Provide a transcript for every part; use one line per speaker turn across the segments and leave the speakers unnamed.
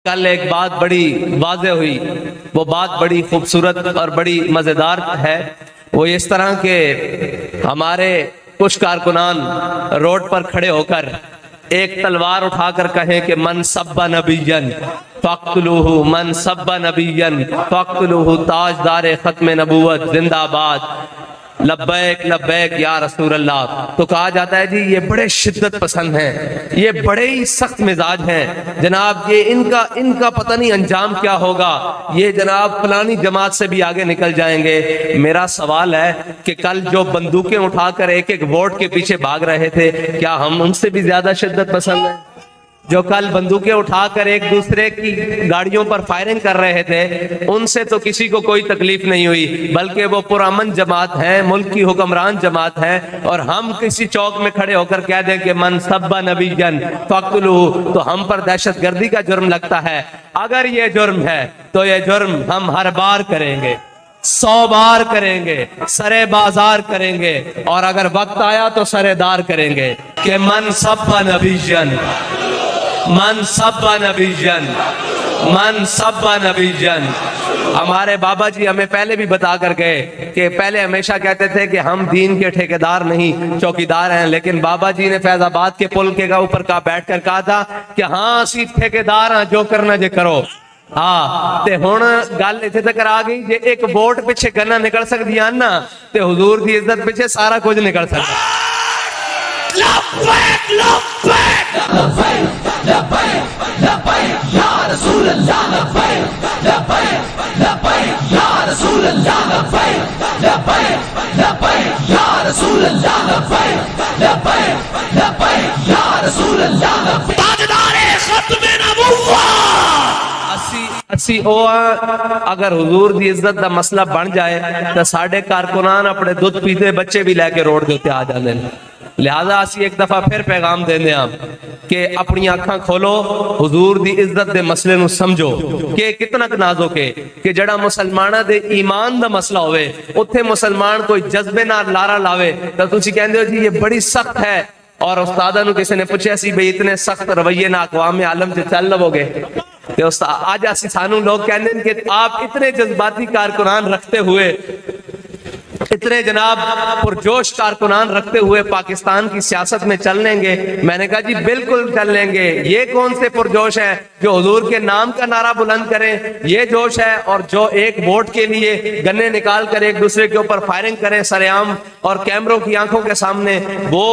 کل ایک بات بڑی واضح ہوئی، وہ بات بڑی خوبصورت اور بڑی مزیدار ہے۔ وہ اس طرح کے ہمارے کچھ کارکنان روڈ پر کھڑے ہو کر ایک تلوار اٹھا کر کہیں کہ من سب نبیًا فاقتلوہ، من سب نبیًا فاقتلوہ، تاجدار ختم نبوت زندہ آباد، لبیک لبیک یا رسول اللہ۔ تو کہا جاتا ہے جی یہ بڑے شدت پسند ہیں، یہ بڑے ہی سخت مزاج ہیں جناب، یہ ان کا پتہ نہیں انجام کیا ہوگا، یہ جناب فلانی جماعت سے بھی آگے نکل جائیں گے۔ میرا سوال ہے کہ کل جو بندوقیں اٹھا کر ایک ایک ووٹ کے پیچھے بھاگ رہے تھے، کیا ہم ان سے بھی زیادہ شدت پسند ہیں؟ جو کل بندوقیں اٹھا کر ایک دوسرے کی گاڑیوں پر فائرنگ کر رہے تھے، ان سے تو کسی کو کوئی تکلیف نہیں ہوئی، بلکہ وہ پرامن جماعت ہیں، ملک کی حکمران جماعت ہے، اور ہم کسی چوک میں کھڑے ہو کر کہہ دیں کہ من سب نبیًا فاقتلوہ، تو ہم پر دہشت گردی کا جرم لگتا ہے۔ اگر یہ جرم ہے تو یہ جرم ہم ہر بار کریں گے، 100 بار کریں گے، سرے بازار کریں گے، اور اگر وقت آیا تو سرے دار کریں گے کہ من سب نبیًا، من سب نبیًا، من سب نبیًا۔ ہمارے بابا جی ہمیں پہلے بھی بتا کر گئے کہ پہلے ہمیشہ کہتے تھے کہ ہم دین کے ٹھیکیدار نہیں چوکیدار ہیں، لیکن بابا جی نے فیض آباد کے پل کے اوپر کا بیٹھ کر کہا تھا کہ ہاں اسی ٹھیکیدار ہیں، جو کرنا جے کرو۔ ہاں تے ہن گل ایتھے تک آ گئی جے ایک ووٹ پیچھے گنا نکل سکدی ہیں نا، تے حضور دی عزت پیچھے سارا کچھ نکل سکدا۔ لبیک لبیک لبیک لبیک لبیک یا رسول اللہ، لبیک لبیک لبیک یا رسول اللہ، لبیک لبیک لبیک یا رسول اللہ، لبیک لبیک لبیک یا رسول اللہ، لبیک تاجدار ختم نبوت۔ اسی اگر حضور دی عزت دا مسئلہ بن جائے تو ساڑھے کارکنان اپنے دودھ پیتے بچے بھی لے کے روڈ دیتے آ جاندے ہیں۔ لہذا اسی ایک دفعہ پھر پیغام دیندے ہیں کہ اپنی آنکھاں کھولو، حضور دی عزت دے مسئلے نو سمجھو کہ کتنا نازک ہے، کہ جڑا مسلمانہ دے ایمان دا مسئلہ ہوئے اتھے مسلمان کوئی جذبے نہ لارا لاوے تو تسی کہندے ہو جی یہ بڑی سخت ہے، اور استادہ نو کسی نے پوچھا سی بھئی اتنے سخت رویے نہ اقوام عالم سے چل لو گے؟ آج ایسی سانوں لوگ کہنے ہیں کہ آپ اتنے جذباتی کارکنان رکھتے ہوئے، اتنے جناب پرجوش کارکنان رکھتے ہوئے پاکستان کی سیاست میں چل لیں گے؟ میں نے کہا جی بالکل چل لیں گے۔ یہ کون سے پرجوش ہیں جو حضور کے نام کا نعرہ بلند کریں؟ یہ جوش ہے، اور جو ایک ووٹ کے لیے گنے نکال کر ایک دوسرے کے اوپر فائرنگ کریں سرعام اور کیمروں کی آنکھوں کے سامنے، وہ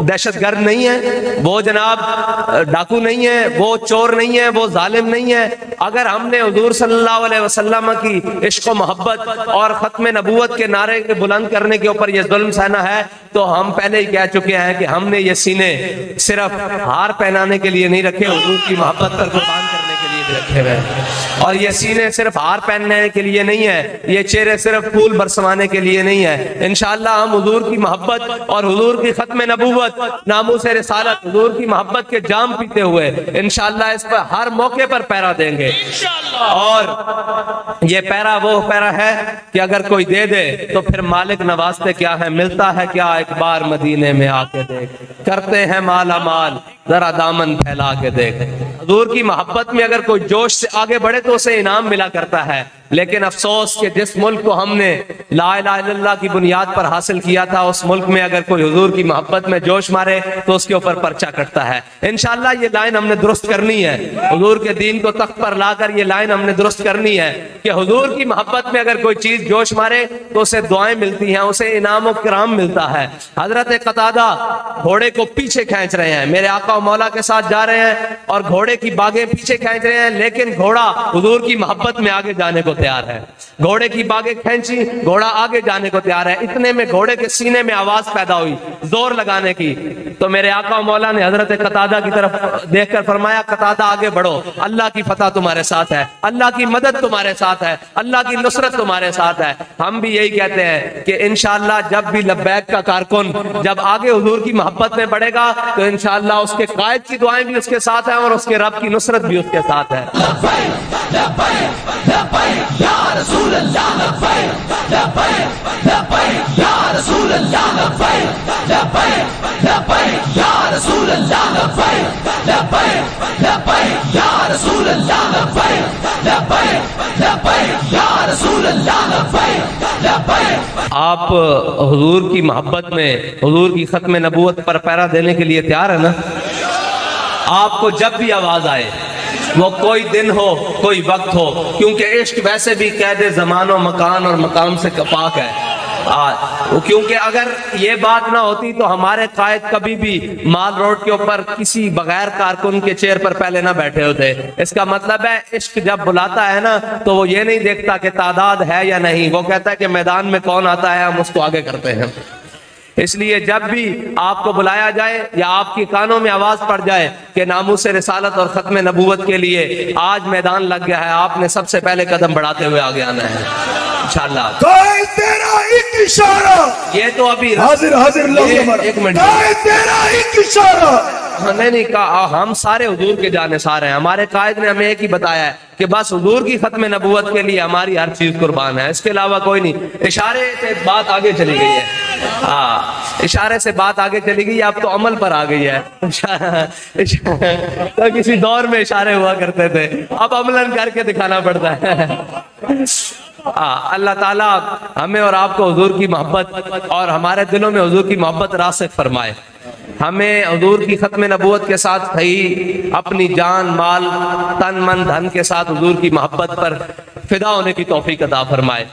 دہشت گرد نہیں ہے، وہ جناب ڈاکو نہیں ہے، وہ چور نہیں ہے، وہ ظالم نہیں ہے۔ اگر ہم نے حضور صلی اللہ علیہ وسلم کی عشق و محبت اور ختم نبوت کے نعرے کے بلند کرنے کے اوپر یہ ظلم سہنا ہے تو ہم پہلے ہی کہہ چکے ہیں کہ ہم نے یہ سینے صرف ہار پہنانے کے لیے نہیں رکھے، حضور کی محبت پر قربان کرنے کے لیے بھی رکھے ہوئے ہیں۔ اور یہ سینے صرف ہار پہننے کے لیے نہیں ہے، یہ چہرے صرف پھول برسوانے کے لیے نہیں ہے۔ انشاءاللہ ہم حضور کی محبت اور حضور کی ختم نبوت، ناموس رسالت، حضور کی محبت کے جام پیتے ہوئے انشاءاللہ اس پر ہر موقع پر پیرا دیں گے۔ اور یہ پیرا وہ پیرا ہے کہ اگر کوئی دے دے تو پھر مالک نوازتے کیا ہے، ملتا ہے کیا، ایک بار مدینے میں آ کے دیکھ، کرتے ہیں مالا مال ذرا دامن پھیلا کے دیکھ۔ حضور کی محبت میں اگر کوئی جوش سے آگے بڑھے تو اسے انعام ملا کرتا ہے، لیکن افسوس کہ جس ملک کو ہم نے لا الہ الا اللہ کی بنیاد پر حاصل کیا تھا، اس ملک میں اگر کوئی حضور کی محبت میں جوش مارے تو اس کے اوپر پرچہ کٹتا ہے۔ انشاءاللہ یہ لائن ہم نے درست کرنی ہے، حضور کے دین کو تخت پر لا کر یہ لائن ہم نے درست کرنی ہے کہ حضور کی محبت میں اگر کوئی چیز جوش مارے تو اسے دعائیں ملتی ہیں، اسے انعام و کرام ملتا ہے۔ حضرت قتادہ گھوڑے کو پیچھے کھینچ رہے ہیں، میرے آقا و مولا کے ساتھ جا رہے ہیں اور گھوڑے کی باگیں پیچھے کھینچ رہے ہیں، لیکن گھوڑا حضور کی محبت میں آگے جانے کو تیار ہے۔ گھوڑے کی باگیں کھینچی، گھوڑا آگے جانے کو تیار ہے۔ اتنے میں گھوڑے کے سینے میں آواز پیدا ہوئی زور لگانے کی، تو میرے آقا و مولا نے حضرت قتادہ کی طرف دیکھ کر فرمایا قتادہ آگے بڑھو، اللہ کی فتح تمہارے ساتھ ہے، اللہ کی مدد تمہارے ساتھ ہے، اللہ کی نصرت تمہارے ساتھ ہے۔ ہم بھی یہی کہتے ہیں کہ انشاءاللہ جب بھی لبیک کا کارکن جب آگے حضور کی محبت میں بڑھے گا تو انشاءاللہ اس کے قائد کی دعائیں بھی اس کے ساتھ ہیں اور اس کے رب کی نصرت بھی اس کے ساتھ ہے۔ لبیک لبیک لبیک یا رسول اللہ، لبیک لبیک لبیک یا رسول اللہ، لبیک لبیک لبیک یا رسول اللہ، لبیک لبیک لبیک یا رسول اللہ۔
آپ حضور کی محبت میں حضور کی ختم نبوت پر پہرا دینے کے لیے تیار ہے نا؟ آپ کو جب بھی آواز آئے، وہ کوئی دن ہو کوئی وقت ہو، کیونکہ عشق ویسے بھی قید زمان و مکان اور مقام سے پاک ہے، کیونکہ اگر یہ بات نہ ہوتی تو ہمارے قائد کبھی بھی مال روڈ کے اوپر کسی بغیر کارکن کے چیئر پر پہلے نہ بیٹھے ہوتے۔ اس کا مطلب ہے عشق جب بلاتا ہے نا تو وہ یہ نہیں دیکھتا کہ تعداد ہے یا نہیں، وہ کہتا ہے کہ میدان میں کون آتا ہے ہم اس کو آگے کرتے ہیں۔ اس لیے جب بھی آپ کو بلایا جائے یا آپ کی کانوں میں آواز پڑ جائے کہ ناموس رسالت اور ختم نبوت کے لیے آج میدان لگ گیا ہے، آپ نے سب سے پہلے قدم بڑھاتے ہوئے آگے آنا ہے انشاءاللہ۔
تیرا ایک اشارہ،
یہ تو ابھی
حاضر لوگ،
ایک منٹ،
تیرا ایک اشارہ،
نہیں کہا ہم سارے حضور کے جانثار ہیں، ہمارے قائد نے ہمیں ایک ہی بتایا ہے کہ بس حضور کی ختم نبوت کے لیے ہماری ہر چیز قربان ہے، اس کے علاوہ کوئی نہیں۔ اشارے سے بات آگے چلی گئی ہے، اشارے سے بات آگے چلی گئی، اب تو عمل پر آ گئی ہے۔ تو کسی دور میں اشارے ہوا کرتے تھے، اب عملاً کر کے دکھانا پڑتا ہے۔ اللہ تعالیٰ ہمیں اور آپ کو حضور کی محبت اور ہمارے دلوں میں حضور کی محبت راسخ فرمائے، ہمیں حضور کی ختم نبوت کے ساتھ صحیح اپنی جان مال تن من دھن کے ساتھ حضور کی محبت پر فدا ہونے کی توفیق عطا فرمائے۔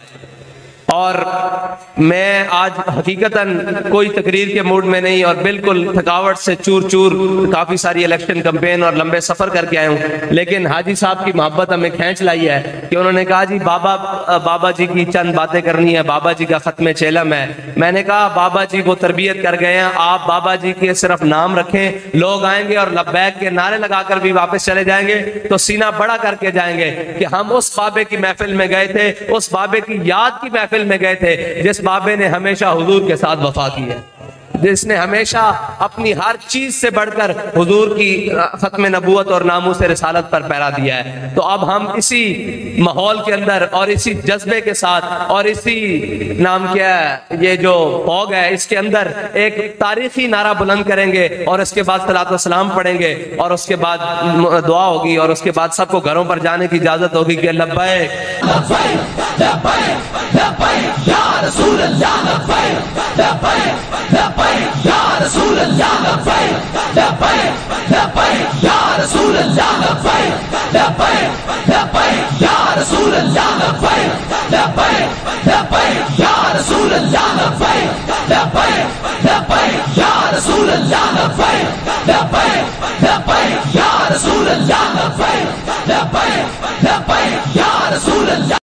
اور میں آج حقیقتاً کوئی تقریر کے موڈ میں نہیں اور بالکل تھکاوٹ سے چور چور، کافی ساری الیکشن کمپین اور لمبے سفر کر کے آئے ہوں، لیکن حاجی صاحب کی محبت ہمیں کھینچ لائی ہے کہ انہوں نے کہا جی بابا جی کی چند باتیں کرنی ہے، بابا جی کا ختم چیلم ہے۔ میں نے کہا بابا جی وہ تربیت کر گئے ہیں، آپ بابا جی کے صرف نام رکھیں، لوگ آئیں گے اور لبیک کے نعرے لگا کر بھی واپس چلے جائیں گے تو سینہ بڑا کر کے جائیں گے کہ ہم اس بابے کی محفل میں گئے تھے، اس بابے کی یاد کی محفل میں گئے تھے جس بابے نے ہمیشہ حضور کے ساتھ وفا کی ہے، جس نے ہمیشہ اپنی ہر چیز سے بڑھ کر حضور کی ختم نبوت اور ناموس رسالت پر پہرا دیا ہے۔ تو اب ہم اسی ماحول کے اندر اور اسی جذبے کے ساتھ اور اسی نام کیا ہے یہ جو فوگ ہے اس کے اندر ایک تاریخی نعرہ بلند کریں گے اور اس کے بعد صلاۃ و سلام پڑھیں گے اور اس کے بعد دعا ہوگی اور اس کے بعد سب کو گھروں پر جانے کی اجازت ہوگی کہ لبیک
لبیک لبیک یا رسول اللہ، لبیک لبیک لبیک یا رسول اللہ، لبیک لبیک لبیک یا رسول اللہ، لبیک لبیک لبیک یا رسول اللہ، لبیک لبیک لبیک یا رسول اللہ، لبیک لبیک لبیک یا رسول اللہ، لبیک لبیک لبیک یا رسول اللہ، لبیک لبیک لبیک یا رسول اللہ۔